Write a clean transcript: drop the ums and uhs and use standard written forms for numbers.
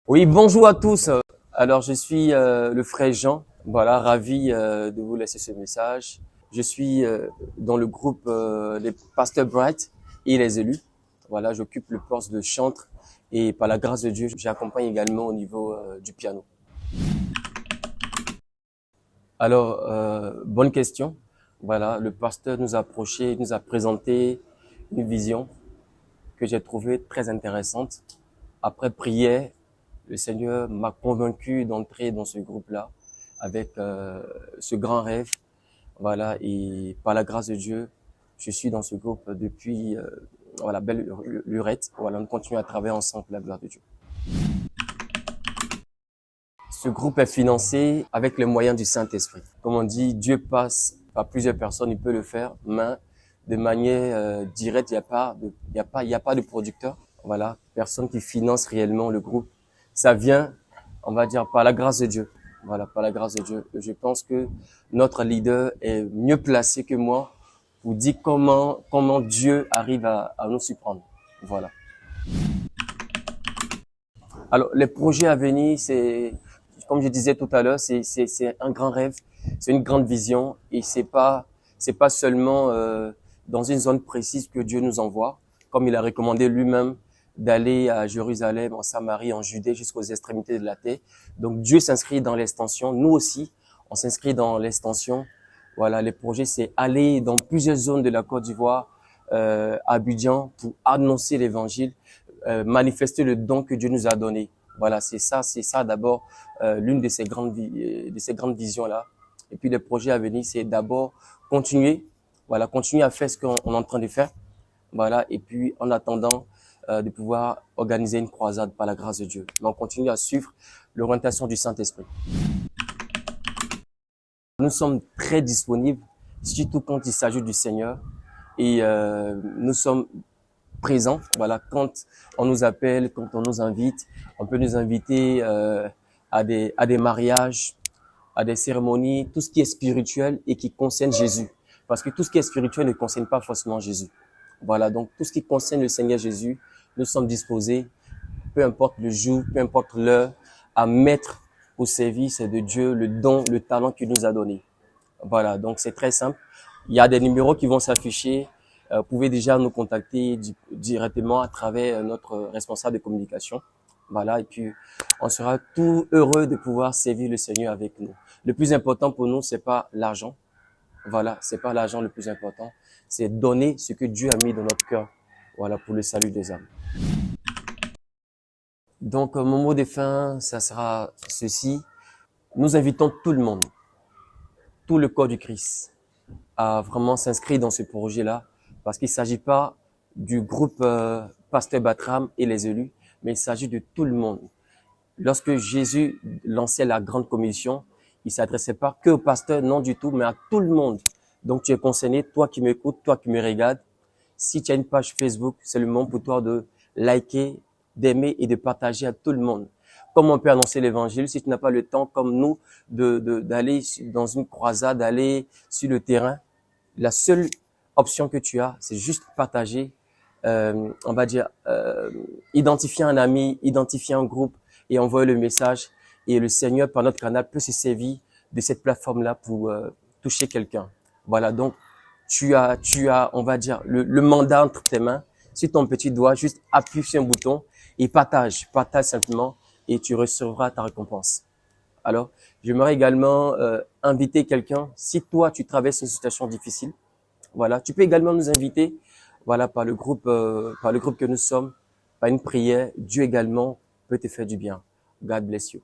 Oui, bonjour à tous. Alors, je suis le frère Jean. Voilà, ravi de vous laisser ce message. Je suis dans le groupe des Pasteurs Bright et les élus. Voilà, j'occupe le poste de chantre et par la grâce de Dieu, j'accompagne également au niveau du piano. Alors, bonne question. Voilà, le pasteur nous a approché, nous a présenté une vision que j'ai trouvée très intéressante. Après prière, le Seigneur m'a convaincu d'entrer dans ce groupe-là avec ce grand rêve. Voilà, et par la grâce de Dieu, je suis dans ce groupe depuis voilà, belle lurette. Voilà, on continue à travailler ensemble pour la gloire de Dieu. Ce groupe est financé avec les moyens du Saint-Esprit. Comme on dit, Dieu passe par plusieurs personnes, il peut le faire, mais de manière directe, il y a pas de producteur. Voilà, personne qui finance réellement le groupe. Ça vient, on va dire, par la grâce de Dieu. Voilà, par la grâce de Dieu. Je pense que notre leader est mieux placé que moi pour dire comment Dieu arrive à nous surprendre. Voilà. Alors, les projets à venir, c'est, comme je disais tout à l'heure, c'est un grand rêve, c'est une grande vision et c'est pas seulement dans une zone précise que Dieu nous envoie, comme il a recommandé lui-même d'aller à Jérusalem, en Samarie, en Judée, jusqu'aux extrémités de la terre. Donc, Dieu s'inscrit dans l'extension. Nous aussi, on s'inscrit dans l'extension. Voilà, les projets, c'est aller dans plusieurs zones de la Côte d'Ivoire, à Abidjan, pour annoncer l'évangile, manifester le don que Dieu nous a donné. Voilà, c'est ça d'abord l'une de ces grandes visions là. Et puis les projets à venir, c'est d'abord continuer, voilà, continuer à faire ce qu'on est en train de faire, voilà. Et puis en attendant de pouvoir organiser une croisade par la grâce de Dieu. Mais on continue à suivre l'orientation du Saint-Esprit. Nous sommes très disponibles, surtout quand il s'agit du Seigneur, et nous sommes présent. Voilà, quand on nous appelle, quand on nous invite, on peut nous inviter à des mariages, à des cérémonies, tout ce qui est spirituel et qui concerne Jésus. Parce que tout ce qui est spirituel ne concerne pas forcément Jésus. Voilà, donc tout ce qui concerne le Seigneur Jésus, nous sommes disposés, peu importe le jour, peu importe l'heure, à mettre au service de Dieu le don, le talent qu'il nous a donné. Voilà, donc c'est très simple. Il y a des numéros qui vont s'afficher. Vous pouvez déjà nous contacter directement à travers notre responsable de communication. Voilà, et puis on sera tout heureux de pouvoir servir le Seigneur avec nous. Le plus important pour nous, c'est pas l'argent. Voilà, c'est pas l'argent le plus important. C'est donner ce que Dieu a mis dans notre cœur. Voilà, pour le salut des âmes. Donc, mon mot de fin, ça sera ceci. Nous invitons tout le monde, tout le corps du Christ, à vraiment s'inscrire dans ce projet-là, parce qu'il ne s'agit pas du groupe Pasteur Batram et les élus, mais il s'agit de tout le monde. Lorsque Jésus lançait la grande commission, il s'adressait pas que au pasteur, non du tout, mais à tout le monde. Donc tu es concerné, toi qui m'écoutes, toi qui me regardes. Si tu as une page Facebook, c'est le moment pour toi de liker, d'aimer et de partager à tout le monde. Comment on peut annoncer l'évangile si tu n'as pas le temps, comme nous, d'aller dans une croisade, d'aller sur le terrain? La seule option que tu as, c'est juste partager, on va dire, identifier un ami, identifier un groupe et envoyer le message. Et le Seigneur, par notre canal, peut se servir de cette plateforme-là pour toucher quelqu'un. Voilà, donc tu as, on va dire, le mandat entre tes mains. Sur ton petit doigt, juste appuie sur un bouton et partage simplement et tu recevras ta récompense. Alors, j'aimerais également inviter quelqu'un. Si toi, tu traverses une situation difficile, voilà, tu peux également nous inviter, voilà, par le groupe que nous sommes, par une prière. Dieu également peut te faire du bien. God bless you.